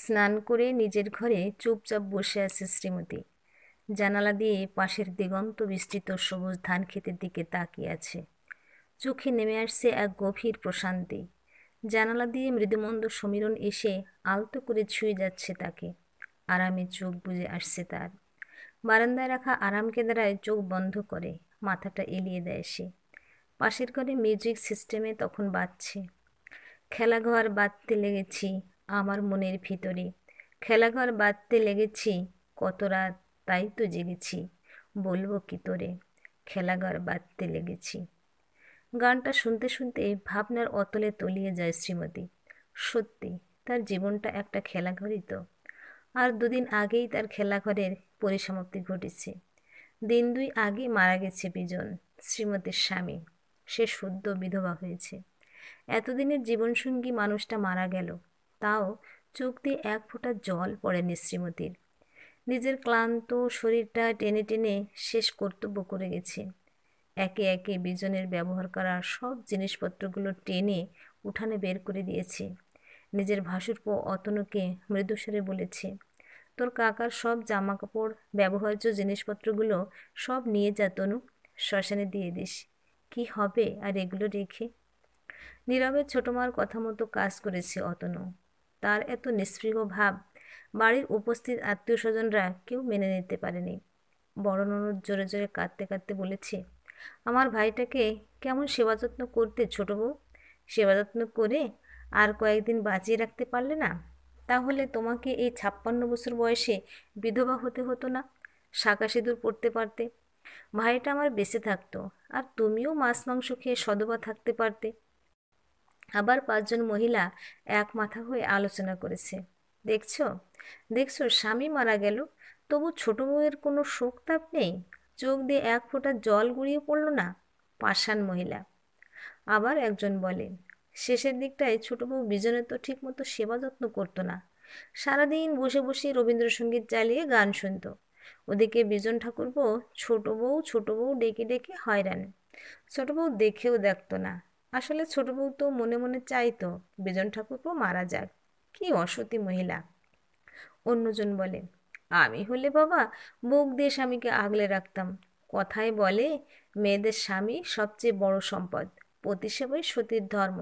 স্নান করে নিজের ঘরে চুপচাপ বসে আছে শ্রীমতী। জানালা দিয়ে পাশের দিগন্ত বিস্তৃত সবুজ ধান ক্ষেতের দিকে তাকিয়ে আছে। চোখে নেমে আসছে এক গভীর প্রশান্তি। জানালা দিয়ে মৃদুমন্দ সমীরণ এসে আলতো করে ছুঁয়ে যাচ্ছে তাকে। আরামে চোখ বুজে আসছে তার। বারান্দায় রাখা আরাম কেদারায় চোখ বন্ধ করে মাথাটা এলিয়ে দেয় সে। পাশের ঘরে মিউজিক সিস্টেমে তখন বাজছে, খেলাঘর বাঁধতে লেগেছি আমার মনের ভিতরে, খেলাঘর বাঁধতে লেগেছি কত রাত তাই তো জেগেছি, বলবো কি তোরে, খেলাঘর বাঁধতে লেগেছি। গানটা শুনতে শুনতে ভাবনার অতলে তলিয়ে যায় শ্রীমতী। সত্যি তার জীবনটা একটা খেলাঘরই তো। আর দুদিন আগেই তার খেলাঘরের পরিসমাপ্তি ঘটেছে। দিন দুই আগে মারা গেছে বিজন, শ্রীমতীর স্বামী। সে সদ্য বিধবা হয়েছে। এতদিনের জীবনসঙ্গী মানুষটা মারা গেল, তাও চোখ দিয়ে এক ফোঁটা জল পড়েনি শ্রীমতীর। নিজের ক্লান্ত শরীরটা টেনে টেনে শেষ কর্তব্য করে গেছে। একে একে বিজনের ব্যবহার করা সব জিনিসপত্রগুলো টেনে উঠানে বের করে দিয়েছে। নিজের ভাসুরপো অতনুকে মৃদুস্বরে বলেছে, তোর কাকার সব জামা কাপড় ব্যবহার্য জিনিসপত্রগুলো সব নিয়ে যা তনু, শ্মশানে দিয়ে দিস। কি হবে আর এগুলো রেখে? নীরবে ছোট মার কথা মতো কাজ করেছে অতনু। তার এত নিস্পৃহ ভাব বাড়ির উপস্থিত আত্মীয় স্বজনরা কেউ মেনে নিতে পারেনি। বড় ননদ জোরে জোরে কাঁদতে কাঁদতে বলেছে, আমার ভাইটাকে কেমন সেবা যত্ন করতে ছোট বউ, সেবা যত্ন করে আর কয়েকদিন বাঁচিয়ে রাখতে পারলে না? তাহলে তোমাকে এই 56 বছর বয়সে বিধবা হতে হতো না, শাঁকা সিঁদুর পরতে পারতে, ভাইটা আমার বেঁচে থাকতো, আর তুমিও মাছ মাংস খেয়ে সধবা থাকতে পারতে। আবার 5 জন মহিলা এক মাথা হয়ে আলোচনা করেছে। দেখছো, দেখছো, স্বামী মারা গেল, তবু ছোট বউয়ের কোনো শোক তাপ নেই, চোখ দিয়ে এক ফোঁটা জল গড়িয়ে পড়ল না। পাষাণ মহিলা। আবার একজন বলে, শেষের দিকটায় ছোট বউ বিজনের তো ঠিক মতো সেবা যত্ন করতো না, সারাদিন বসে বসে রবীন্দ্রসঙ্গীত চালিয়ে গান শুনতো। ওদিকে বিজন ঠাকুরপো ছোট বউ ডেকে ডেকে হয়রান। ছোট বউ দেখেও দেখতো না। আসলে ছোট বউ তো মনে মনে চাইতো বিজন ঠাকুরপো মারা যাক। কি অসতী মহিলা। অন্যজন বলে, আমি হলে বাবা বুক দিয়ে স্বামীকে আগলে রাখতাম। কথায় বলে, মেয়েদের স্বামী সবচেয়ে বড় সম্পদ, পতি সেবাই সতীর ধর্ম।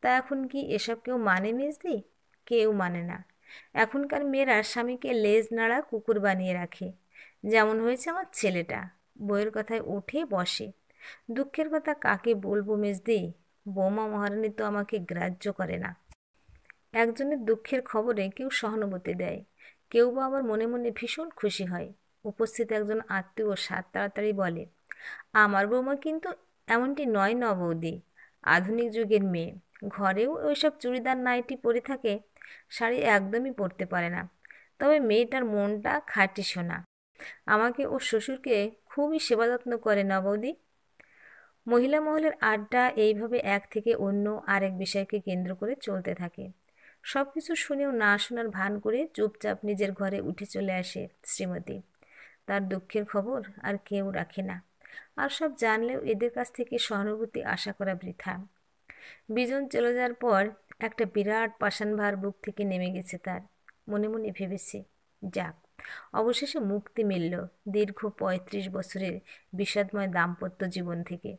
তা এখন কি এসব কেউ মানে মেজদি? কেউ মানে না। এখনকার মেয়েরা স্বামীকে লেজ নাড়া কুকুর বানিয়ে রাখে। যেমন হয়েছে আমার ছেলেটা, বউয়ের কথায় ওঠে বসে। দুঃখের কথা কাকে বলবো মেজদি, বৌমা মহারানী তো আমাকে গ্রাহ্য করে না। একজনের দুঃখের খবরে কেউ সহানুভূতি দেয়, কেউ বা আবার মনে মনে ভীষণ খুশি হয়। উপস্থিত একজন আত্মীয় সাত তাড়াতাড়ি বলে, আমার বৌমা কিন্তু এমনটি নয় ন বৌদি, আধুনিক যুগের মেয়ে, ঘরেও ওইসব চুড়িদার নাইটি পরে থাকে, শাড়ি একদমই পরতে পারে না। তবে মেয়েটার মনটা খাঁটি সোনা, আমাকে ও শ্বশুরকে খুবই সেবা যত্ন করে না বৌদি। মহিলা মহলের আড্ডা এইভাবে এক থেকে অন্য আরেক বিষয়কে কেন্দ্র করে চলতে থাকে। সব কিছু শুনেও না শোনার ভান করে চুপচাপ নিজের ঘরে উঠে চলে আসে শ্রীমতী। তার দুঃখের খবর আর কেউ রাখে না। আর সব জানলেও এদের কাছ থেকে সহানুভূতি আশা করা বৃথা। বিজন চলে যাওয়ার পর একটা বিরাট পাষাণ ভার বুক থেকে নেমে গেছে তার। মনে মনে ভেবেছে, যাক, অবশেষে মুক্তি মিলল দীর্ঘ 35 বছরের বিষাদময় দাম্পত্য জীবন থেকে।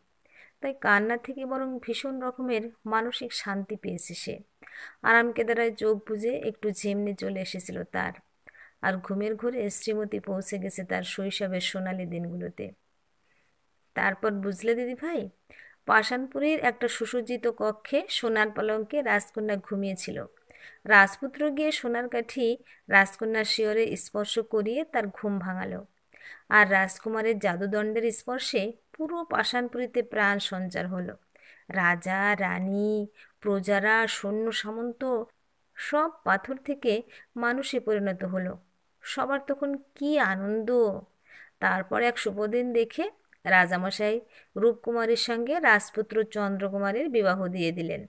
তাই কান্না থেকে বরং ভীষণ রকমের মানসিক শান্তি পেয়েছে সে। আরাম কেদারায় চোখ বুজে একটু ঝিমনি চলে এসেছিল তার। আর ঘুমের ঘোরে শ্রীমতী পৌঁছে গেছে তার শৈশবের সোনালি দিনগুলোতে। তারপর বুঝলে দিদি ভাই, পাষাণপুরীর একটা সুসজ্জিত কক্ষে সোনার পালঙ্কে রাজকন্যা ঘুমিয়েছিল। রাজপুত্র গিয়ে সোনার কাঠি রাজকন্যার শিয়রে স্পর্শ করিয়ে তার ঘুম ভাঙালো। আর রাজকুমারের জাদুদণ্ডের স্পর্শে পুরো পাষাণপুরীতে প্রাণ সঞ্চার হলো। রাজা রানী প্রজারা সৈন্য সামন্ত সব পাথর থেকে মানুষে পরিণত হলো। সবার তখন কি আনন্দ! তারপর এক শুভদিন দেখে রাজামশাই রূপকুমারীর সঙ্গে রাজপুত্র চন্দ্রকুমারের বিবাহ দিয়ে দিলেন।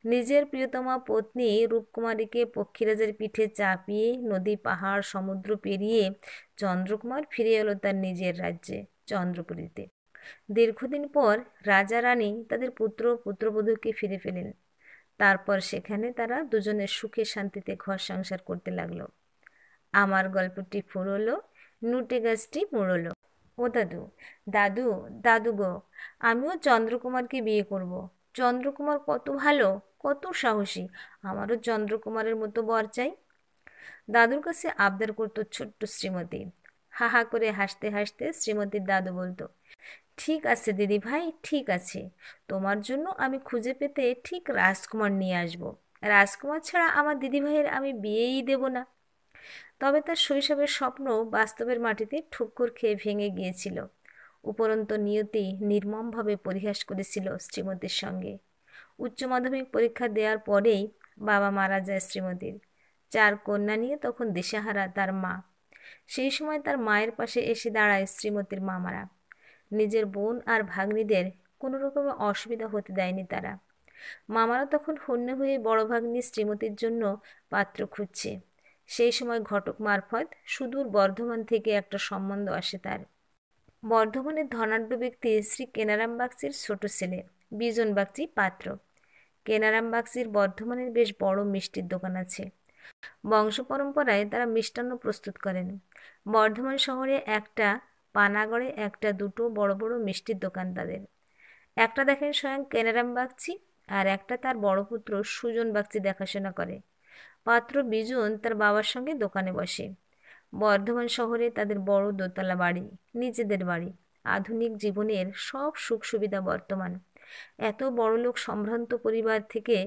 নিজের প্রিয়তমা পত্নী রূপকুমারীকে পক্ষীরাজের পিঠে চাপিয়ে নদী পাহাড় সমুদ্র পেরিয়ে চন্দ্রকুমার ফিরে এলো তার নিজের রাজ্যে চন্দ্রপুরীতে। দীর্ঘদিন পর রাজা রানী তাদের পুত্র পুত্রবধূকে ফিরে পেলেন। তারপর সেখানে তারা দুজনে সুখে শান্তিতে ঘর সংসার করতে লাগলো। আমার গল্পটি ফুরলো, নুটে গাছটি মুড়লো। ও দাদু, দাদু, দাদু গো, আমিও চন্দ্রকুমারকে বিয়ে করব। চন্দ্রকুমার কত ভালো, কত সাহসী, আমারও চন্দ্রকুমারের মতো বর চাই। দাদুর কাছে আবদার করতো ছোট্ট শ্রীমতী। হা হা করে হাসতে হাসতে শ্রীমতীর দাদু বলতো, ঠিক আছে দিদি ভাই, ঠিক আছে, তোমার জন্য আমি খুঁজে পেতে ঠিক রাজকুমার নিয়ে আসব। রাজকুমার ছাড়া আমার দিদি ভাইয়ের আমি বিয়েই দেব না। তবে তার শৈশবের স্বপ্ন বাস্তবের মাটিতে ঠুক্কর খেয়ে ভেঙে গিয়েছিল। উপরন্তু নিয়তি নির্মমভাবে পরিহাস করেছিল শ্রীমতীর সঙ্গে। উচ্চ মাধ্যমিক পরীক্ষা দেওয়ার পরেই বাবা মারা যায় শ্রীমতীর। 4 কন্যা নিয়ে তখন দিশেহারা তার মা। সেই সময় তার মায়ের পাশে এসে দাঁড়ায় শ্রীমতীর মামারা। নিজের বোন আর ভাগ্নিদের কোনো রকমের অসুবিধা হতে দেয়নি তারা। মামারা তখন হন্যে হয়ে বড় ভাগ্নি শ্রীমতীর জন্য পাত্র খুঁজছে। সেই সময় ঘটক মারফত সুদূর বর্ধমান থেকে একটা সম্বন্ধ আসে তার। বর্ধমানের ধনাঢ্য ব্যক্তি শ্রী কেনারাম বাগচির ছোট ছেলে বিজন বাগচি পাত্র। কেনারাম বাগচির বর্ধমানের বেশ বড় মিষ্টির দোকান আছে। বংশ পরম্পরায় তারা মিষ্টান্ন প্রস্তুত করেন। বর্ধমান শহরে একটা, পানাগড়ে একটা, দুটো বড় বড় মিষ্টির দোকান তাদের। একটা দেখেন স্বয়ং কেনারাম বাগচি, আর একটা তার বড় পুত্র সুজন বাগচি দেখাশোনা করে। পাত্র বিজন তার বাবার সঙ্গে দোকানে বসে। বর্ধমান শহরে তাদের বড় দোতলা বাড়ি, নিজেদের বাড়ি, আধুনিক জীবনের সব সুখ সুবিধা বর্তমান। এত বড়লোক সম্ভ্রান্ত পরিবার থেকে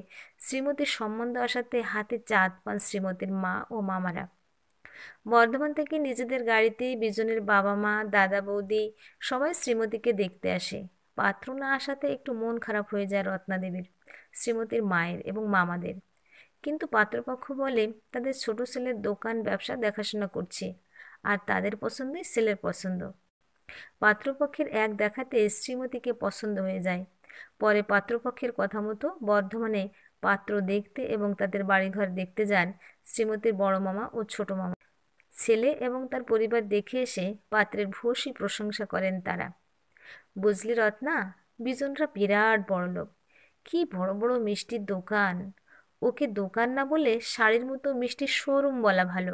শ্রীমতীর সম্বন্ধ আসাতে হাতে চাঁদ পান শ্রীমতীর মা ও মামারা। বর্ধমান থেকে নিজেদের গাড়িতেই বিজনের বাবা মা, দাদা বৌদি সবাই শ্রীমতীকে দেখতে আসে। পাত্র না আসাতে একটু মন খারাপ হয়ে যায় রত্নাদেবীর, শ্রীমতীর মায়ের এবং মামাদের। কিন্তু পাত্রপক্ষ বলে তাদের ছোট ছেলের দোকান ব্যবসা দেখাশোনা করছে, আর তাদের পছন্দই ছেলের পছন্দ। পাত্রপক্ষের এক দেখাতে শ্রীমতীকে পছন্দ হয়ে যায়। পরে পাত্রপক্ষের কথা মতো বর্ধমানে পাত্র দেখতে এবং তাদের বাড়িঘর দেখতে যান শ্রীমতীর বড় মামা ও ছোট মামা। ছেলে এবং তার পরিবার দেখে এসে পাত্রের ভূয়সী প্রশংসা করেন তারা। বুঝলি রত্না, বিজনরা বিরাট বড়লোক, কি বড় বড় মিষ্টির দোকান। ওকে দোকান না বলে শাড়ির মতো মিষ্টির শোরুম বলা ভালো।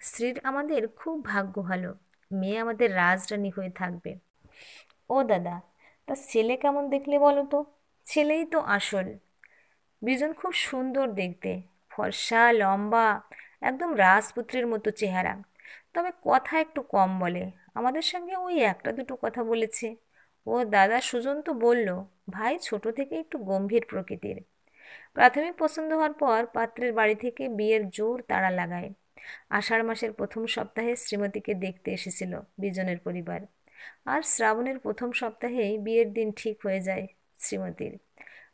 স্ত্রীর আমাদের খুব ভাগ্য ভালো, মেয়ে আমাদের রাজরানী হয়ে থাকবে। ও দাদা, তা ছেলে কেমন দেখলে বলো তো? ছেলেই তো আসল। বিজন খুব সুন্দর দেখতে, ফর্সা, লম্বা, একদম রাজপুত্রের মতো চেহারা। তবে কথা একটু কম বলে, আমাদের সঙ্গে ওই একটা দুটো কথা বলেছে। ও দাদা, সুজন তো বলল ভাই ছোট থেকে একটু গম্ভীর প্রকৃতির। প্রাথমিক পছন্দ হওয়ার পর পাত্রের বাড়ি থেকে বিয়ের জোর তাড়া লাগায়। আষাঢ় মাসের প্রথম সপ্তাহে শ্রীমতীকে দেখতে এসেছিল বিজনের পরিবার, আর শ্রাবণের প্রথম সপ্তাহেই বিয়ের দিন ঠিক হয়ে যায় শ্রীমতীর।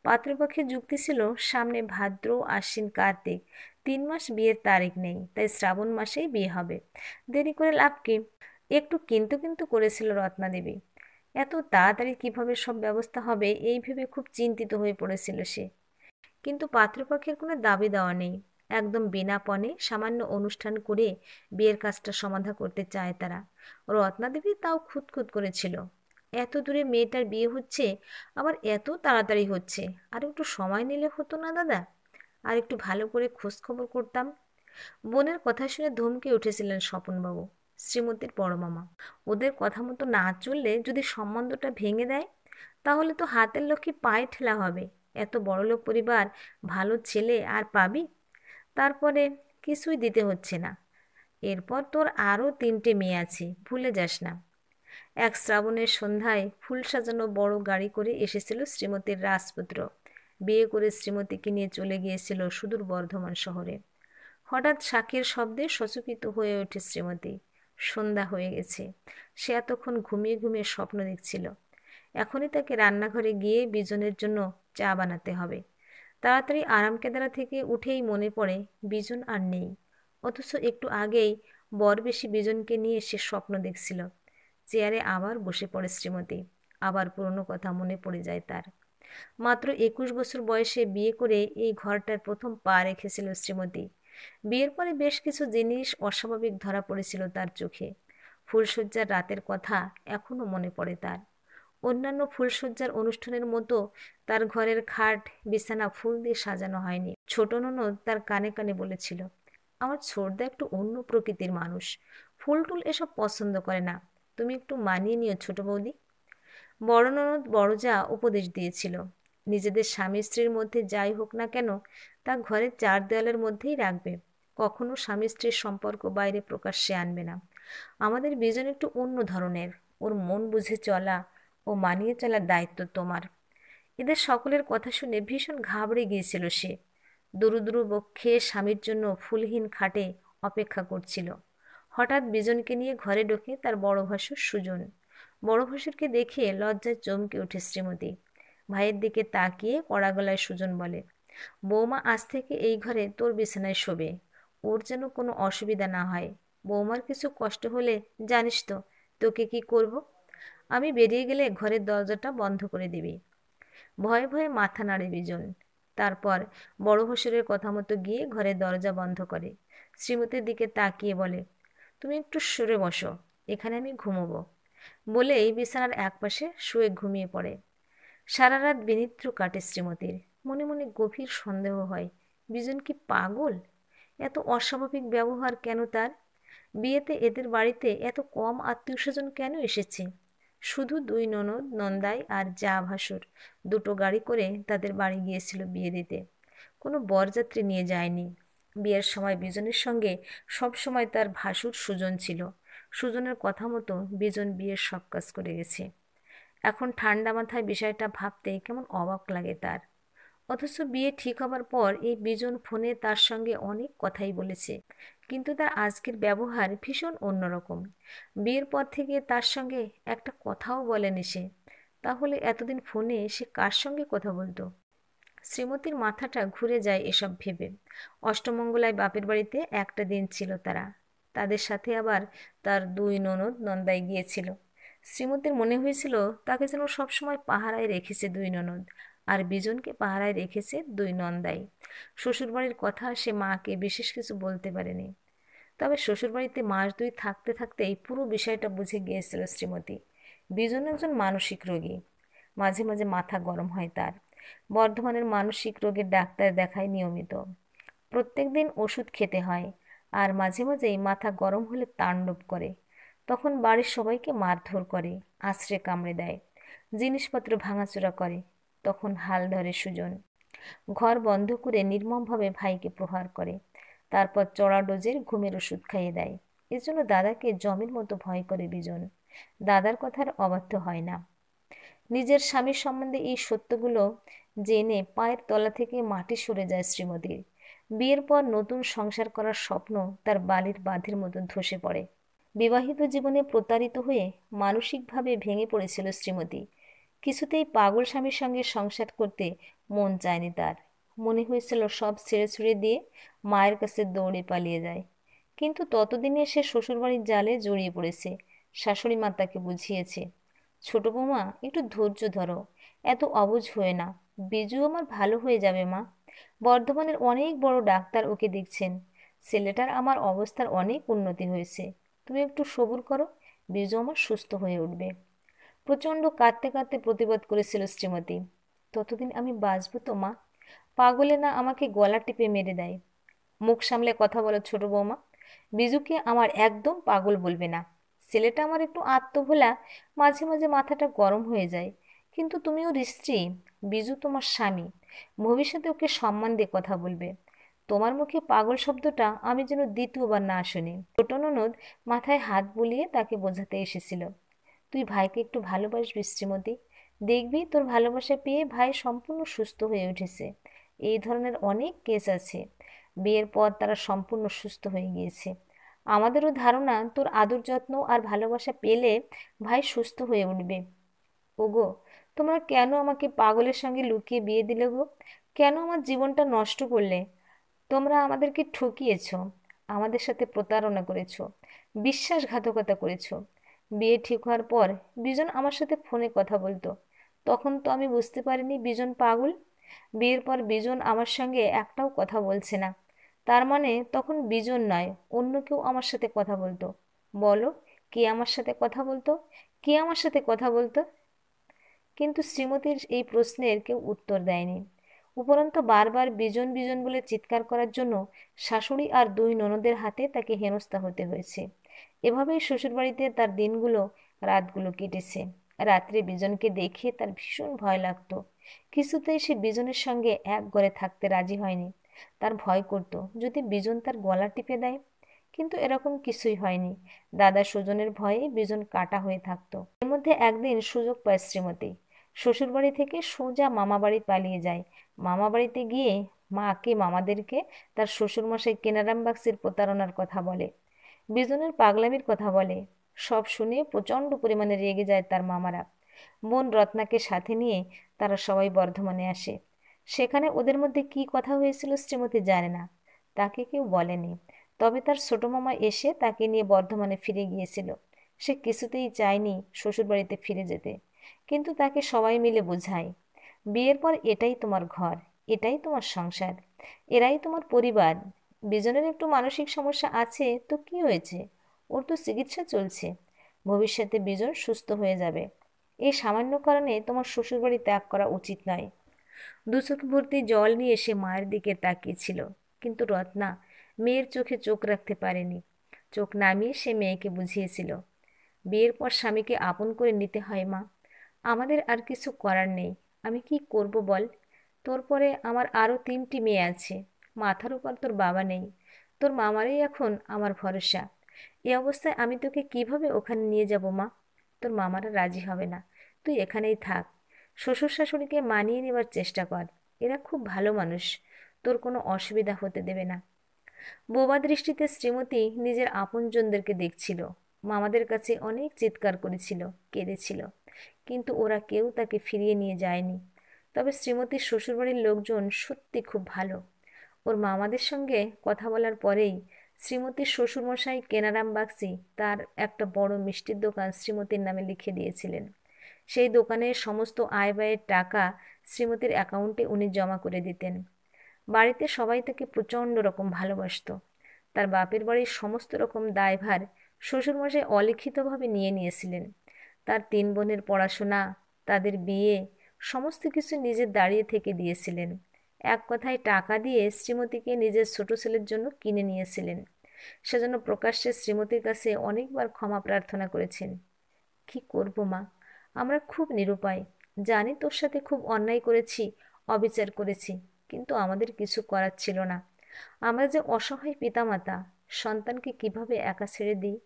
পাত্রপক্ষের যুক্তি ছিল সামনে ভাদ্র, আশ্বিন, কার্তিক, 3 মাস বিয়ের তারিখ নেই, তাই শ্রাবণ মাসেই বিয়ে হবে, দেরি করে লাভ কি। একটু কিন্তু কিন্তু করেছিল রত্নাদেবী। এত তাড়াতাড়ি কিভাবে সব ব্যবস্থা হবে এই ভেবে খুব চিন্তিত হয়ে পড়েছিল সে। কিন্তু পাত্রপক্ষের কোনো দাবি দেওয়া নেই, একদম বিনা পণে সামান্য অনুষ্ঠান করে বিয়ের কাজটা সমাধা করতে চায় তারা। রত্নাদেবী তাও খুঁতখুত করেছিল, এত দূরে মেয়েটার বিয়ে হচ্ছে, আবার এত তাড়াতাড়ি হচ্ছে, আর একটু সময় নিলে হতো না দাদা? আর একটু ভালো করে খোঁজ খবর করতাম। বোনের কথা শুনে ধমকে উঠেছিলেন স্বপনবাবু, শ্রীমতীর বড় মামা। ওদের কথা মতো না চললে যদি সম্বন্ধটা ভেঙে দেয়, তাহলে তো হাতের লক্ষ্মী পায়ে ঠেলা হবে। এত বড়লোক পরিবার, ভালো ছেলে আর পাবি? তারপরে কিছুই দিতে হচ্ছে না। এরপর তোর আরও 3টে মেয়ে আছে, ভুলে যাস না। এক শ্রাবণের সন্ধ্যায় ফুল সাজানো বড় গাড়ি করে এসেছিল শ্রীমতীর রাজপুত্র। বিয়ে করে শ্রীমতীকে নিয়ে চলে গিয়েছিল সুদূর বর্ধমান শহরে। হঠাৎ শাঁখের শব্দে সচকিত হয়ে ওঠে শ্রীমতী। সন্ধ্যা হয়ে গেছে। সে এতক্ষণ ঘুমিয়ে ঘুমিয়ে স্বপ্ন দেখছিল। এখনই তাকে রান্নাঘরে গিয়ে বিজনের জন্য চা বানাতে হবে। তাড়াতাড়ি আরাম কেদারা থেকে উঠেই মনে পড়ে বিজন আর নেই, অথচ একটু আগেই বরবেশী বিজনকে নিয়ে সে স্বপ্ন দেখছিল। চেয়ারে আবার বসে পড়ে শ্রীমতী। আবার পুরনো কথা মনে পড়ে যায় তার। মাত্র 21 বছর বয়সে বিয়ে করে এই ঘরটার প্রথম পা রেখেছিল শ্রীমতী। বিয়ের পরে বেশ কিছু জিনিস অস্বাভাবিক ধরা পড়েছিল তার চোখে। ফুলশয্যার রাতের কথা এখনো মনে পড়ে তার। অন্যান্য ফুলসজ্জার অনুষ্ঠানের মতো তার ঘরের খাট বিছানা ফুল দিয়ে সাজানো হয়নি। ছোট ননদ তার কানে কানে বলেছিল, আমার ছোটদা একটু অন্য প্রকৃতির মানুষ, ফুল টুল এসব পছন্দ করে না, তুমি একটু মানিয়ে নিও ছোট বৌদি। বড় ননদ বড় যা উপদেশ দিয়েছিল, নিজেদের স্বামী স্ত্রীর মধ্যে যাই হোক না কেন তা ঘরের চার দেওয়ালের মধ্যেই রাখবে, কখনো স্বামী স্ত্রীর সম্পর্ক বাইরে প্রকাশ্যে আনবে না। আমাদের বিজন একটু অন্য ধরনের, ওর মন বুঝে চলা ও মানিয়ে চলার দায়িত্ব তোমার। এদের সকলের কথা শুনে ভীষণ ঘাবড়ে গিয়েছিল সে। দুরু দুরু বক্ষে স্বামীর জন্য ফুলহীন খাটে অপেক্ষা করছিল। হঠাৎ বিজনকে নিয়ে ঘরে ঢোকে তার বড় ভাসুর সুজন। বড় ভাসুরকে দেখে লজ্জায় চমকে ওঠে শ্রীমতী। ভাইয়ের দিকে তাকিয়ে কড়া গলায় সুজন বলে, বৌমা আজ থেকে এই ঘরে তোর বিছানায় শোবে, ওর যেন কোনো অসুবিধা না হয়। বৌমার কিছু কষ্ট হলে জানিস তো তোকে কি করব। আমি বেরিয়ে গেলে ঘরের দরজাটা বন্ধ করে দিবি। ভয়ে ভয়ে মাথা নাড়ে বিজন। তারপর বড় শ্বশুরের কথা মতো গিয়ে ঘরের দরজা বন্ধ করে। শ্রীমতীর দিকে তাকিয়ে বলে, তুমি একটু সরে বসো, এখানে আমি ঘুমোবো। বলেই বিছানার একপাশে শুয়ে ঘুমিয়ে পড়ে। সারা রাত বিনিদ্র কাটে শ্রীমতীর। মনে মনে গভীর সন্দেহ হয়, বিজন কি পাগল? এত অস্বাভাবিক ব্যবহার কেন তার? বিয়েতে এদের বাড়িতে এত কম আত্মীয় স্বজন কেন এসেছে? শুধু দুই ননদ নন্দাই আর যা ভাসুর দুটো গাড়ি করে তাদের বাড়ি গিয়েছিল বিয়ে দিতে, কোনো বরযাত্রী নিয়ে যায়নি। বিয়ের সময় বিজনের সঙ্গে সব সময় তার ভাসুর সুজন ছিল। সুজনের কথা মতো বিজন বিয়ের সব কাজ করে গেছে। এখন ঠান্ডা মাথায় বিষয়টা ভাবতে কেমন অবাক লাগে তার। অথচ বিয়ে ঠিক হবার পর এই বিজন ফোনে তার সঙ্গে অনেক কথাই বলেছে, কিন্তু তার আজকের ব্যবহার ভীষণ অন্যরকম। বিয়ের পর থেকে তার সঙ্গে একটা কথাও বলেনি সে। তাহলে এতদিন ফোনে সে কার সঙ্গে কথা বলতো? শ্রীমতীর মাথাটা ঘুরে যায় এসব ভেবে। অষ্টমঙ্গলায় বাপের বাড়িতে একটা দিন ছিল তারা, তাদের সাথে আবার তার দুই ননদ নন্দাই গিয়েছিল। শ্রীমতীর মনে হয়েছিল তাকে যেন সবসময় পাহারায় রেখেছে দুই ননদ, আর বিজনকে পাহারায় রেখেছে দুই নন্দাই। শ্বশুরবাড়ির কথা সে মাকে বিশেষ কিছু বলতে পারেনি। তবে শ্বশুরবাড়িতে মাস দুই থাকতে থাকতেই পুরো বিষয়টা বুঝে গিয়েছিল শ্রীমতী। বিজন একজন মানসিক রোগী, মাঝে মাঝে মাথা গরম হয় তার। বর্ধমানের মানসিক রোগের ডাক্তার দেখায় নিয়মিত, প্রত্যেক দিন ওষুধ খেতে হয়। আর মাঝে মাঝেই মাথা গরম হলে তাণ্ডব করে, তখন বাড়ির সবাইকে মারধর করে, আছড়ে কামড়ে দেয়, জিনিসপত্র ভাঙাচোরা করে। তখন হাল ধরে সুজন, ঘর বন্ধ করে নির্মমভাবে ভাইকে প্রহার করে, তারপর চড়া ডোজের ঘুমের ওষুধ খাইয়ে দেয়। এজন্য দাদাকে জমের মতো ভয় করে বিজন। দাদার কথার অবাধ্য হয় না। নিজের স্বামীর সম্বন্ধে এই সত্যগুলো জেনে পায়ের তলা থেকে মাটি সরে যায় শ্রীমতীর। বিয়ের পর নতুন সংসার করার স্বপ্ন তার বালির বাঁধের মতো ধসে পড়ে। বিবাহিত জীবনে প্রতারিত হয়ে মানসিকভাবে ভেঙে পড়েছিল শ্রীমতী। কিছুতেই পাগল স্বামীর সঙ্গে সংসার করতে মন চায়নি তার। মনে হয়েছিল সব ছেড়ে ছুড়ে দিয়ে মায়ের কাছে দৌড়ে পালিয়ে যায়। কিন্তু ততদিনে সে শ্বশুরবাড়ির জালে জড়িয়ে পড়েছে। শাশুড়ি মা তাকে বুঝিয়েছে, ছোট বৌমা একটু ধৈর্য ধরো, এত অবুঝ হয়ে না, বিজু আমার ভালো হয়ে যাবে মা। বর্ধমানের অনেক বড় ডাক্তার ওকে দেখছেন, ছেলেটার আমার অবস্থার অনেক উন্নতি হয়েছে, তুমি একটু সবুর করো, বিজু আমার সুস্থ হয়ে উঠবে। প্রচণ্ড কাঁদতে কাঁদতে প্রতিবাদ করেছিল শ্রীমতী, ততদিন আমি বাঁচব তো মা, পাগলে না আমাকে গলা টিপে মেরে দেয়। মুখ সামলে কথা বলো ছোট বৌমা, বিজুকে আমার একদম পাগল বলবে না। ছেলেটা আমার একটু আত্মভোলা, মাঝে মাঝে মাথাটা গরম হয়ে যায়, কিন্তু তুমি ওর স্ত্রী, বিজু তোমার স্বামী, ভবিষ্যতে ওকে সম্মান দিয়ে কথা বলবে। তোমার মুখে পাগল শব্দটা আমি যেন দ্বিতীয়বার না শুনি। ছোট ননদ মাথায় হাত বুলিয়ে তাকে বোঝাতে এসেছিল, তুই ভাইকে একটু ভালোবাসবি শ্রীমতী, দেখবি তোর ভালোবাসা পেয়ে ভাই সম্পূর্ণ সুস্থ হয়ে উঠেছে। এই ধরনের অনেক কেস আছে, বিয়ের পর তারা সম্পূর্ণ সুস্থ হয়ে গিয়েছে। আমাদেরও ধারণা তোর আদর যত্ন আর ভালোবাসা পেলে ভাই সুস্থ হয়ে উঠবে। ওগো, তোমরা কেন আমাকে পাগলের সঙ্গে লুকিয়ে বিয়ে দিলে গো? কেন আমার জীবনটা নষ্ট করলে? তোমরা আমাদেরকে ঠকিয়েছো, আমাদের সাথে প্রতারণা করেছো, বিশ্বাসঘাতকতা করেছো। বিয়ে ঠিক হওয়ার পর বিজন আমার সাথে ফোনে কথা বলতো, তখন তো আমি বুঝতে পারিনি বিজন পাগল। বিয়ের পর বিজন আমার সঙ্গে একটাও কথা বলছে না, তার মানে তখন বিজন নয় অন্য কেউ আমার সাথে কথা বলতো। বলো, কে আমার সাথে কথা বলতো? কে আমার সাথে কথা বলতো? কিন্তু শ্রীমতীর এই প্রশ্নের কেউ উত্তর দেয়নি। উপরন্তু বারবার বিজন বিজন বলে চিৎকার করার জন্য শাশুড়ি আর দুই ননদের হাতে তাকে হেনস্থা হতে হয়েছে। এভাবেই শ্বশুরবাড়িতে তার দিনগুলো, রাতগুলো কেটেছে। রাত্রে বিজনকে দেখে তার ভীষণ ভয় লাগতো। কিছুতেই সে বিজনের সঙ্গে এক ঘরে থাকতে রাজি হয়নি। তার ভয় করত যদি বিজন তার গলা টিপে দেয়। কিন্তু এরকম কিছুই হয়নি। দাদা সুজনের ভয়ে বিজন কাটা হয়ে থাকতো। এর মধ্যে একদিন সুযোগ পায় শ্রীমতী। শ্বশুরবাড়ি থেকে সোজা মামাবাড়ি পালিয়ে যায়। মামাবাড়িতে গিয়ে মামাদেরকে তার শ্বশুরমশাই কেনারাম বাক্সের প্রতারণার কথা বলে, বিজনের পাগলামির কথা বলে। সব শুনে প্রচণ্ড পরিমাণে রেগে যায় তার মামারা। বোন রত্নাকে সাথে নিয়ে তারা সবাই বর্ধমানে আসে। সেখানে ওদের মধ্যে কি কথা হয়েছিল শ্রীমতী জানে না, তাকে কেউ বলেনি। তবে তার ছোট মামা এসে তাকে নিয়ে বর্ধমানে ফিরে গিয়েছিল। সে কিছুতেই চায়নি শ্বশুরবাড়িতে ফিরে যেতে, কিন্তু তাকে সবাই মিলে বোঝায়, বিয়ের পর এটাই তোমার ঘর, এটাই তোমার সংসার, এরাই তোমার পরিবার। বিজনের একটু মানসিক সমস্যা আছে তো কি হয়েছে, ওর তো চিকিৎসা চলছে, ভবিষ্যতে বিজন সুস্থ হয়ে যাবে। এই সামান্য কারণে তোমার শ্বশুরবাড়ি ত্যাগ করা উচিত নয়। দু চোখ ভর্তি জল নিয়ে সে মায়ের দিকে তাকিয়েছিল, কিন্তু রত্না মেয়ের চোখে চোখ রাখতে পারেনি। চোখ নামিয়ে সে মেয়েকে বুঝিয়েছিল, বিয়ের পর স্বামীকে আপন করে নিতে হয় মা, আমাদের আর কিছু করার নেই। আমি কি করব বল, তোর পরে আমার আরও 3টি মেয়ে আছে, মাথার উপর তোর বাবা নেই, তোর মামারাই এখন আমার ভরসা। এই অবস্থায় আমি তোকে কিভাবে ওখানে নিয়ে যাব মা? তোর মামারা রাজি হবে না, তুই এখানেই থাক। শ্বশুর শাশুড়িকে মানিয়ে নেবার চেষ্টা কর, এরা খুব ভালো মানুষ, তোর কোনো অসুবিধা হতে দেবে না। বোবা দৃষ্টিতে শ্রীমতী নিজের আপনজনদেরকে দেখছিল। মামাদের কাছে অনেক চিৎকার করেছিল, কেঁদেছিল, কিন্তু ওরা কেউ তাকে ফিরিয়ে নিয়ে যায়নি। তবে শ্রীমতীর শ্বশুরবাড়ির লোকজন সত্যি খুব ভালো। ওর মামাদের সঙ্গে কথা বলার পরেই শ্রীমতীর শ্বশুরমশাই কেনারাম বাগচি তার একটা বড় মিষ্টির দোকান শ্রীমতীর নামে লিখে দিয়েছিলেন। সেই দোকানের সমস্ত আয় ব্যয়ের টাকা শ্রীমতীর অ্যাকাউন্টে উনি জমা করে দিতেন। বাড়িতে সবাই তাকে প্রচণ্ড রকম ভালোবাসতো। তার বাপের বাড়ির সমস্ত রকম দায়ভার শ্বশুরমশাই অলিখিতভাবে নিয়ে নিয়েছিলেন। তার 3 বোনের পড়াশোনা, তাদের বিয়ে, সমস্ত কিছু নিজের দাঁড়িয়ে থেকে দিয়েছিলেন। এক কথায় টাকা দিয়ে শ্রীমতীকে নিজের ছোট ছেলের জন্য কিনে নিয়েছিলেন। সেজন্য প্রকাশ্যে শ্রীমতীর কাছে অনেকবার ক্ষমা প্রার্থনা করেছেন। কি করব মা, আমরা খুব নিরুপায়, জানি তোর সাথে খুব অন্যায় করেছি, অবিচার করেছি, কিন্তু আমাদের কিছু করার ছিল না। আমরা যে অসহায় পিতামাতা, সন্তানকে কিভাবে একা ছেড়ে দিই?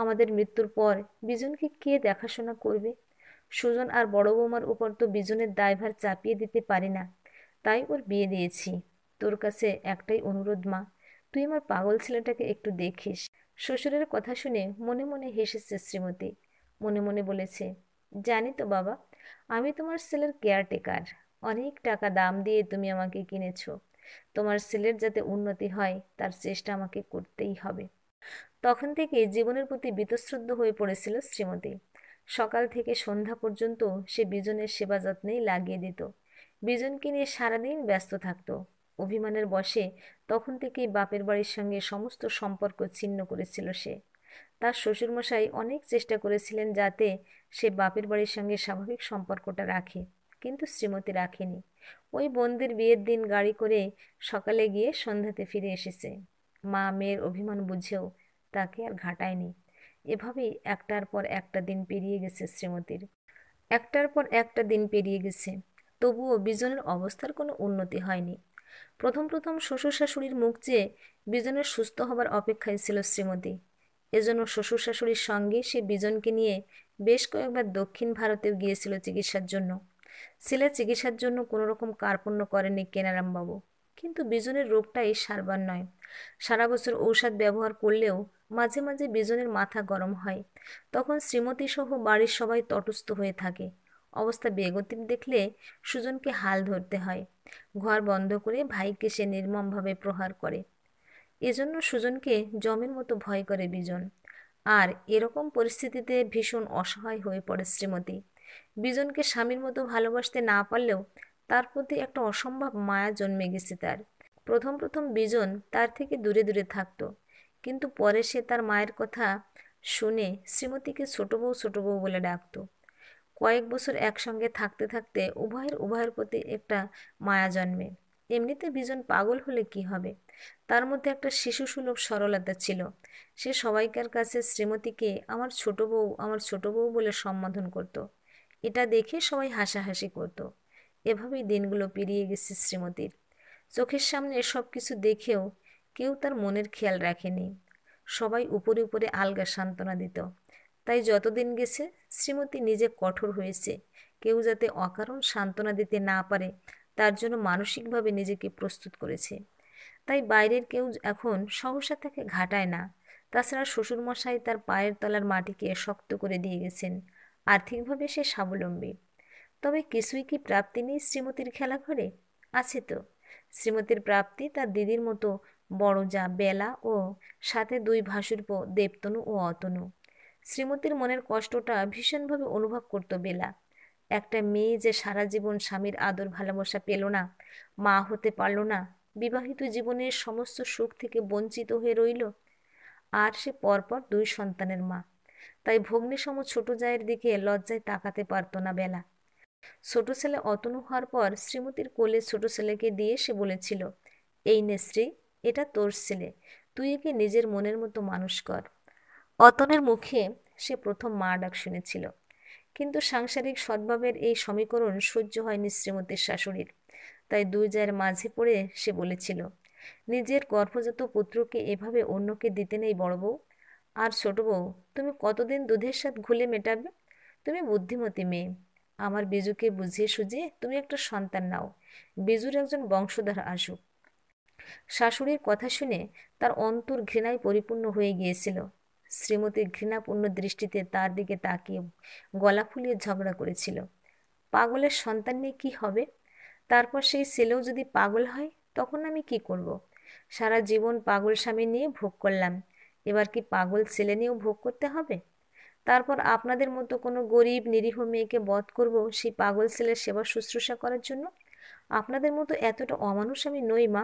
আমাদের মৃত্যুর পর বিজনকে কে দেখাশোনা করবে? সুজন আর বড় বৌমার উপর তো বিজনের দায়ভার চাপিয়ে দিতে পারি না, তাই ওর বিয়ে দিয়েছি। তোর কাছে একটাই অনুরোধ মা, তুই আমার পাগল ছেলেটাকে একটু দেখিস। শ্বশুরের কথা শুনে মনে মনে হেসেছে শ্রীমতী। মনে মনে বলেছে, জানি তো বাবা, আমি তোমার ছেলের কেয়ারটেকার, অনেক টাকা দাম দিয়ে তুমি আমাকে কিনেছো, তোমার ছেলের যাতে উন্নতি হয় তার চেষ্টা আমাকে করতেই হবে। তখন থেকে জীবনের প্রতি বীতশ্রদ্ধ হয়ে পড়েছিল শ্রীমতী। সকাল থেকে সন্ধ্যা পর্যন্ত সে বিজনের সেবা যত্নেই লাগিয়ে দিত। বিজনকে নিয়ে সারাদিন ব্যস্ত থাকতো। অভিমানের বশে তখন থেকেই বাপের বাড়ির সঙ্গে সমস্ত সম্পর্ক ছিন্ন করেছিল সে। তার শ্বশুরমশাই অনেক চেষ্টা করেছিলেন যাতে সে বাপের বাড়ির সঙ্গে স্বাভাবিক সম্পর্কটা রাখে, কিন্তু শ্রীমতী রাখেনি। ওই বোনদের বিয়ের দিন গাড়ি করে সকালে গিয়ে সন্ধ্যাতে ফিরে এসেছে। মা মেয়ের অভিমান বুঝেও তাকে আর ঘাটায়নি। এভাবেই একটার পর একটা দিন পেরিয়ে গেছে শ্রীমতীর। একটার পর একটা দিন পেরিয়ে গেছে, তবুও বিজনের অবস্থার কোনো উন্নতি হয়নি। প্রথম প্রথম শ্বশুর শাশুড়ির মুখ চেয়ে বিজনের সুস্থ হবার অপেক্ষায় ছিল শ্রীমতী। এজন্য শ্বশুর শাশুড়ির সঙ্গে সে বিজনকে নিয়ে বেশ কয়েকবার দক্ষিণ ভারতেও গিয়েছিল চিকিৎসার জন্য। ছেলের চিকিৎসার জন্য কোনো রকম কার্পণ্য করেনি কেনারামবাবু। কিন্তু বিজনের রোগটাই সারবার নয়। সারা বছর ঔষধ ব্যবহার করলেও মাঝে মাঝে বিজনের মাথা গরম হয়। তখন শ্রীমতী সহ বাড়ির সবাই তটস্থ হয়ে থাকে। অবস্থা বেগতিক দেখলে সুজনকে হাল ধরতে হয়। ঘর বন্ধ করে ভাইকে সে নির্মমভাবে প্রহার করে। এজন্য সুজনকে জমের মতো ভয় করে বিজন। আর এরকম পরিস্থিতিতে ভীষণ অসহায় হয়ে পড়ে শ্রীমতী। বিজনকে স্বামীর মতো ভালোবাসতে না পারলেও তার প্রতি একটা অসম্ভব মায়া জন্মে গেছে তার। প্রথম প্রথম বিজন তার থেকে দূরে দূরে থাকতো, কিন্তু পরে সে তার মায়ের কথা শুনে শ্রীমতীকে ছোট বউ বলে ডাকতো। কয়েক বছর একসঙ্গে থাকতে থাকতে উভয়ের প্রতি একটা মায়া জন্মে। এমনিতে বিজন পাগল হলে কি হবে, তার মধ্যে একটা শিশুসুলভ সরলতা ছিল। সে সবাইকার কাছে শ্রীমতীকে আমার ছোট বউ বলে সম্বোধন করত। এটা দেখে সবাই হাসাহাসি করত। এভাবেই দিনগুলো পেরিয়ে গেছে শ্রীমতীর। চোখের সামনে এসব কিছু দেখেও কেউ তার মনের খেয়াল রাখেনি। সবাই উপরে উপরে আলগা সান্ত্বনা দিত। তাই যতদিন গেছে শ্রীমতী নিজে কঠোর হয়েছে, কেউ যাতে অকারণ সান্ত্বনা দিতে না পারে তার জন্য মানসিকভাবে নিজেকে প্রস্তুত করেছে। তাই বাইরের কেউ এখন সহসা তাকে ঘাটায় না। তাছাড়া শ্বশুরমশাই তার পায়ের তলার মাটিকে শক্ত করে দিয়ে গেছেন। আর্থিকভাবে সে স্বাবলম্বী। তবে কিছুই কি প্রাপ্তি নেই শ্রীমতীর খেলাঘরে? আছে তো। শ্রীমতীর প্রাপ্তি তার দিদির মতো বড় যা বেলা ও সাথে দুই ভাসুরপো দেবতনু ও অতনু। শ্রীমতীর মনের কষ্টটা ভীষণভাবে অনুভব করত বেলা। একটা মেয়ে যে সারা জীবন স্বামীর আদর ভালোবাসা পেল না, মা হতে পারল না, বিবাহিত জীবনের সমস্ত সুখ থেকে বঞ্চিত হয়ে রইল। আর সে পরপর দুই সন্তানের মা। তাই ভগ্নীসম ছোট জায়ের দিকে লজ্জায় তাকাতে পারত না বেলা। ছোট ছেলে অতনু হওয়ার পর শ্রীমতীর কোলে ছোট ছেলেকে দিয়ে সে বলেছিল, এই নে শ্রী, এটা তোর ছেলে, তুই একে নিজের মনের মতো মানুষ কর। অতনের মুখে সে প্রথম মা ডাক শুনেছিল। কিন্তু সাংসারিক সদ্ভাবের এই সমীকরণ সহ্য হয়নি শ্রীমতীর শাশুড়ির। তাই দুই জায়ের মাঝে পড়ে সে বলেছিল, নিজের গর্ভজাত পুত্রকে এভাবে অন্যকে দিতে নেই বড় বউ। আর ছোট বউ, তুমি কতদিন দুধের স্বাদ ঘুলে মেটাবে? তুমি বুদ্ধিমতী মেয়ে, আমার বিজুকে বুঝিয়ে সুঝিয়ে তুমি একটা সন্তান নাও, বিজুর একজন বংশধর আসুক। শাশুড়ির কথা শুনে তার অন্তর ঘৃণায় পরিপূর্ণ হয়ে গিয়েছিল। শ্রীমতী ঘৃণাপূর্ণ দৃষ্টিতে তার দিকে তাকিয়ে গলা ফুলিয়ে ঝগড়া করেছিল, পাগলের সন্তান নিয়ে কি হবে? তারপর সেই ছেলেও যদি পাগল হয় তখন আমি কি করব? সারা জীবন পাগল স্বামী নিয়ে ভোগ করলাম, এবার কি পাগল ছেলে নিয়েও ভোগ করতে হবে? তারপর আপনাদের মতো কোনো গরিব নিরীহ মেয়েকে বধ করব সেই পাগল ছেলের সেবা শুশ্রূষা করার জন্য? আপনাদের মতো এতটা অমানুষ আমি নই মা।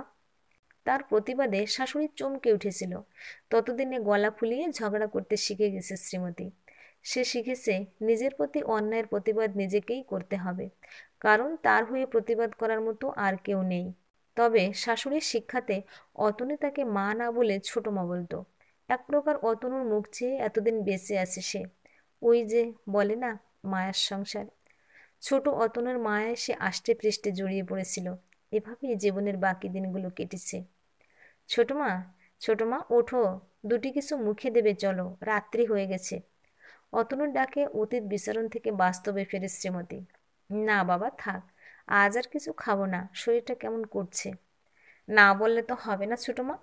তার প্রতিবাদে শাশুড়ি চমকে উঠেছিল। ততদিনে গলা ফুলিয়ে ঝগড়া করতে শিখে গেছে শ্রীমতী। সে শিখেছে নিজের প্রতি অন্যায়ের প্রতিবাদ নিজেকেই করতে হবে, কারণ তার হয়ে প্রতিবাদ করার মতো আর কেউ নেই। তবে শাশুড়ির শিক্ষাতে অতনু তাকে মা না বলে ছোট মা বলতো। এক প্রকার অতনুর মুখ চেয়ে এতদিন বেঁচে আছে সে। ওই যে বলে না, মায়ার সংসার। ছোট অতনুর মায়ায় সে আষ্টে পৃষ্ঠে জড়িয়ে পড়েছিল। এভাবেই জীবনের বাকি দিনগুলো কেটেছে। ছোট মা, ছোট মা, ওঠো, দুটি কিছু মুখে দেবে, চলো, রাত্রি হয়ে গেছে। অতনুর ডাকে অতীত বিচরণ থেকে বাস্তবে ফেরে শ্রীমতী। না বাবা, থাক, আজ আর কিছু খাবো না, শরীরটা কেমন করছে। না বললে তো হবে না ছোট মা,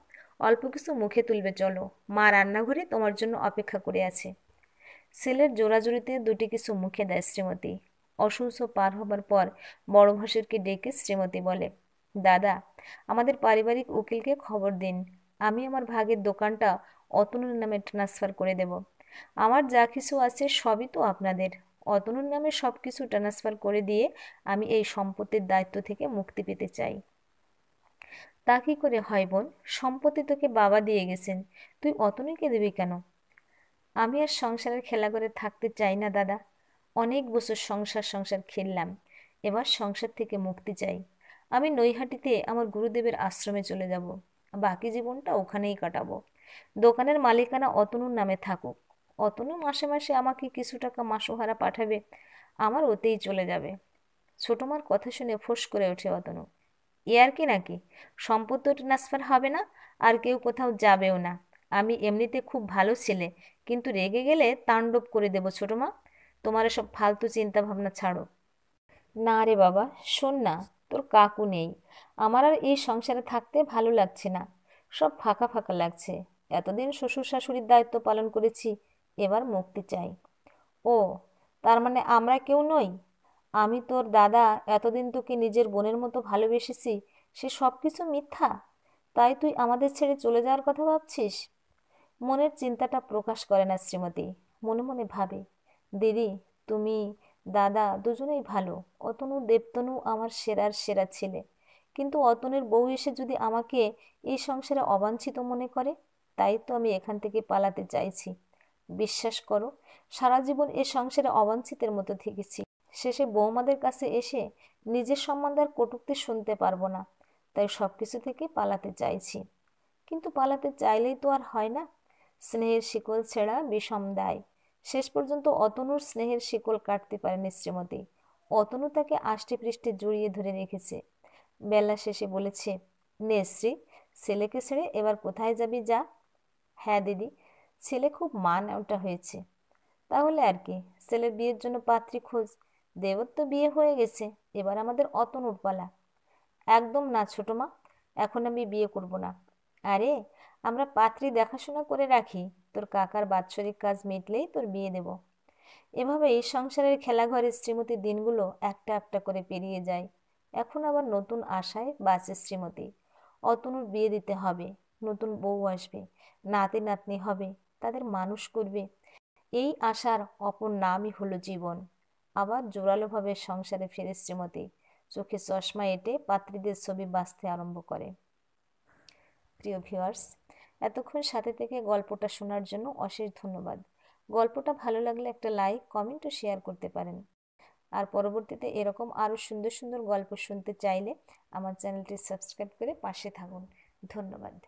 অল্প কিছু মুখে তুলবে, চলো, মা রান্নাঘরে তোমার জন্য অপেক্ষা করে আছে। ছেলের জোরাজুরিতে দুটি কিছু মুখে দেয় শ্রীমতী। অসহ্য পার হবার পর বড় ভাসুরকে ডেকে শ্রীমতী বলে, দাদা, আমাদের পারিবারিক উকিলকে খবর দিন, আমি আমার ভাগের দোকানটা অতনুর নামে ট্রান্সফার করে দেব। আমার যা কিছু আছে সবই তো আপনাদের। অতনুর নামে সব কিছু ট্রান্সফার করে দিয়ে আমি এই সম্পত্তির দায়িত্ব থেকে মুক্তি পেতে চাই। তা কি করে হয় বোন? সম্পত্তি তোকে বাবা দিয়ে গেছেন, তুই অতনুকে দিবি কেন? আমি আর সংসারের খেলা করে থাকতে চাই না দাদা। অনেক বছর সংসার সংসার খেললাম, এবার সংসার থেকে মুক্তি চাই। আমি নৈহাটিতে আমার গুরুদেবের আশ্রমে চলে যাব, বাকি জীবনটা ওখানেই কাটাবো। দোকানের মালিকানা অতনুর নামে থাকুক। অতনু মাসে মাসে আমাকে কিছু টাকা মাসোহারা পাঠাবে, আমার ওতেই চলে যাবে। ছোট মার কথা শুনে ফোঁস করে ওঠে অতনু। এ আর কি নাকি, সম্পত্তি ট্রান্সফার হবে না, আর কেউ কোথাও যাবেও না। আমি এমনিতে খুব ভালো ছেলে, কিন্তু রেগে গেলে তাণ্ডব করে দেব ছোট মা। তোমার এসব ফালতু চিন্তা ভাবনা ছাড়ো। না রে বাবা, শোন না, তোর কাকু নেই, আমার আর এই সংসারে থাকতে ভালো লাগছে না, সব ফাঁকা ফাঁকা লাগছে। এতদিন শ্বশুর শাশুড়ির দায়িত্ব পালন করেছি, এবার মুক্তি চাই। ও, তার মানে আমরা কেউ নই? আমি তোর দাদা এতদিন তোকে নিজের বোনের মতো ভালোবেসেছি, সে সব কিছু মিথ্যা? তাই তুই আমাদের ছেড়ে চলে যাওয়ার কথা ভাবছিস? মনের চিন্তাটা প্রকাশ করে না শ্রীমতী, মনে মনে ভাবে, দিদি, তুমি, দাদা দুজনেই ভালো। অতনু দেবতনু আমার সেরার সেরা ছেলে, কিন্তু অতনের বউ এসে যদি আমাকে এই সংসারে অবাঞ্ছিত মনে করে, তাই তো আমি এখান থেকে পালাতে চাইছি। বিশ্বাস করো, সারা জীবন এ সংসারে অবাঞ্ছিতের মতো থেকেছি। শেষে বৌমাদের কাছে এসে নিজের সম্বন্ধে আর কটূক্তি শুনতে পারবো না, তাই সবকিছু থেকে পালাতে চাইছি। কিন্তু পালাতে চাইলেই তো আর হয় না। স্নেহের শিকল ছেঁড়া বিষম দায়। শেষ পর্যন্ত অতনুর স্নেহের শিকল কাটতে পারেনি শ্রীমতী। অতনু তাকে আষ্টে পৃষ্ঠে জড়িয়ে ধরে রেখেছে। বেলা শেষে বলেছে, নে শ্রী, ছেলেকে ছেড়ে এবার কোথায় যাবি যা। হ্যাঁ দিদি, ছেলে খুব মান ওটা হয়েছে। তাহলে আর কি, ছেলের বিয়ের জন্য পাত্রী খোঁজ। দেবর তো বিয়ে হয়ে গেছে, এবার আমাদের অতনুর পালা। একদম না ছোট মা, এখন আমি বিয়ে করব না। আরে, আমরা পাত্রী দেখাশোনা করে রাখি, তোর কাকার বাৎসরিক কাজ মিটলেই তোর বিয়ে দেব। এভাবে এই সংসারের খেলাঘরে শ্রীমতীর দিনগুলো একটা একটা করে পেরিয়ে যায়। এখন আবার নতুন আশায় বাঁচে শ্রীমতী। অতনুর বিয়ে দিতে হবে, নতুন বউ আসবে, নাতি নাতনি হবে, তাদের মানুষ করবে। এই আশার অপর নামই হলো জীবন। আবার জোরালোভাবে সংসারে ফিরে শ্রীমতী। চোখে চশমা এঁটে পাত্রীদের ছবি বাঁচতে আরম্ভ করে। প্রিয় ভিউয়ার্স, এতক্ষণ সাথে থেকে গল্পটা শোনার জন্য অশেষ ধন্যবাদ। গল্পটা ভালো লাগলে একটা লাইক, কমেন্ট ও শেয়ার করতে পারেন। আর পরবর্তীতে এরকম আরও সুন্দর সুন্দর গল্প শুনতে চাইলে আমার চ্যানেলটি সাবস্ক্রাইব করে পাশে থাকুন। ধন্যবাদ।